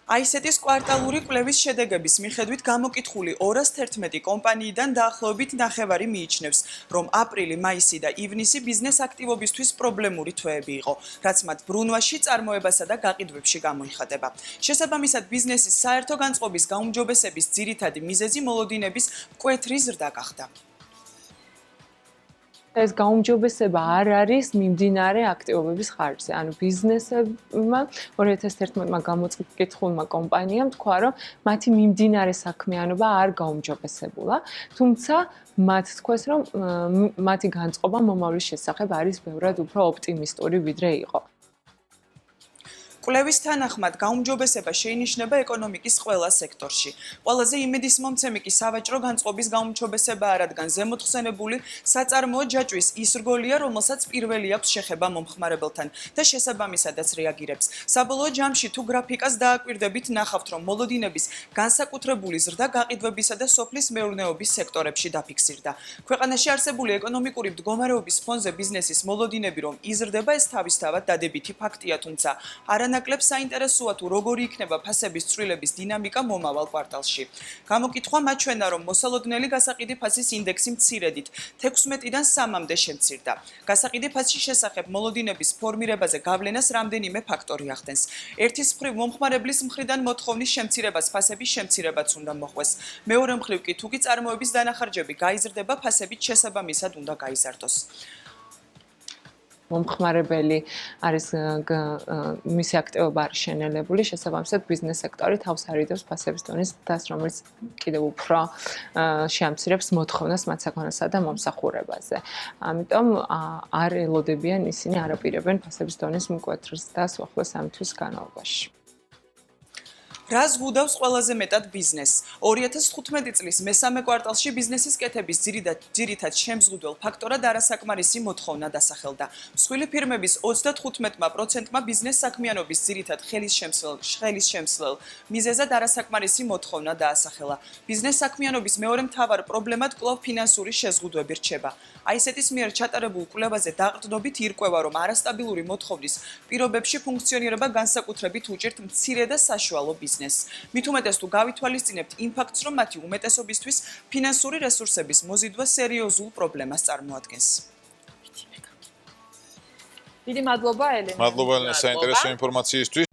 ICT-ის კვარტალური კვლევის შედეგების მიხედვით გამოკითხული 211 კომპანიიდან დაახლოებით ნახევარი მიიჩნევს, რომ აპრილი, მაისი და ივნისი ბიზნეს აქტივობისთვის პრობლემური თვეები იყო, რაც მათ ბრუნვაში, წარმოებასა და გაყიდვებში გამოიხატება. შესაბამისად, ბიზნესის საერთო განწყობის გაუმჯობესების ძირითადი მიზეზი მოლოდინების მკვეთრი ზრდა გახდა. ეს გაუმჯობესება არ არის მიმდინარე აქტივობების ხარჯზე. ანუ ბიზნესებმა 2011-მა გამოკითხულმა კომპანიამ თქვა, რომ მათი მიმდინარე საქმიანობა არ გაუმჯობესებულა, თუმცა მათ თქვეს, რომ მათი განწყობა მომავლის შესახებ არის ბევრად უფრო ოპტიმისტური, ვიდრე იყო. კვლევის თანახმად, გაუმჯობესება შეინიშნება ეკონომიკის ყველა სექტორში. ყველაზე იმედისმომცემი კი სავაჭრო განწყობის გაუმჯობესებაა, რადგან ზემოთხსენებული საწარმოო ჯაჭვის ის რგოლია, რომელსაც პირველი აქვს შეხება მომხმარებელთან და შესაბამისადაც რეაგირებს. საბოლოო ჯამში თუ გრაფიკას დააკვირდებით, ნახავთ, რომ მოლოდინების განსაკუთრებული ზრდა გაყიდვებისა და სოფლის მეურნეობის სექტორებში დაფიქსირდა. ქვეყანაში არსებული ეკონომიკური მდგომარეობის ფონზე ბიზნესის მოლოდინები რომ იზრდება, ეს თავისთავად დადებითი ფაქტია, თუმცა არანაკლებ საინტერესოა თუ როგორი იქნება ფასების ცვლილების დინამიკა მომავალ კვარტალში. გამოკითხვა მაჩვენა, რომ მოსალოდნელი გასაყიდი ფასის ინდექსი მცირედით 16-დან 3-მდე შემცირდა. გასაყიდი ფასის შესახებ მოლოდინების ფორმირებაზე გავლენას რამდენიმე ფაქტორი ახდენს. ერთის მხრივ მომხმარებლის მხრიდან მოთხოვნის შემცირებას ფასების შემცირებაც უნდა მოხვეს. მეორე მხრივ კი თუ კი წარმოების დანახარჯები გაიზრდება, ფასებიც შესაბამისად უნდა გაიზარდოს. მომხმარებელი არის მისი აქტივობა არის შენელებული, შესაბამისად ბიზნეს სექტორი თავს არიდებს ფასების დონის დას, რომელიც კიდევ უფრო შეამცირებს მოთხოვნას მათ საქმესა და მომსახურებაზე. ამიტომ არ ელოდებიან ისინი არაპირებენ ფასების დონის მკვეთრ ზრდას უახლოეს 3 თვის განმავლობაში. რა ზღუდავს ყველაზე მეტად ბიზნესს? 2015 წლის მესამე კვარტალში ბიზნესის კეთების ძირითად შემზღუდველ ფაქტორად არასაკმარისი მოთხოვნა დასახელდა. მსხვილი ფირმების 35%-მა ბიზნეს საქმიანობის ძირითად ხელის შემცვლელ მიზეზად არასაკმარისი მოთხოვნა დაასახელა. ბიზნეს საქმიანობის მეორე მთავარ პრობლემად კვლავ ფინანსური შეზღუდვები რჩება. ICT-ის მიერ ჩატარებულ კვლევაზე დაყრდნობით ირკვევა, რომ არასტაბილური მოთხოვნის პირობებში ფუნქციონირება განსაკუთრებით უჭირთ მცირე და საშუალო ბიზნესს. მით უმეტეს თუ გავითვალისწინებთ იმ ფაქტს, რომ მათი უმეტესობისთვის ფინანსური რესურსების მოზიდვა სერიოზულ პრობლემას წარმოადგენს. დიდი მადლობა ელენე. მადლობა ელენე საინტერესო ინფორმაციისთვის.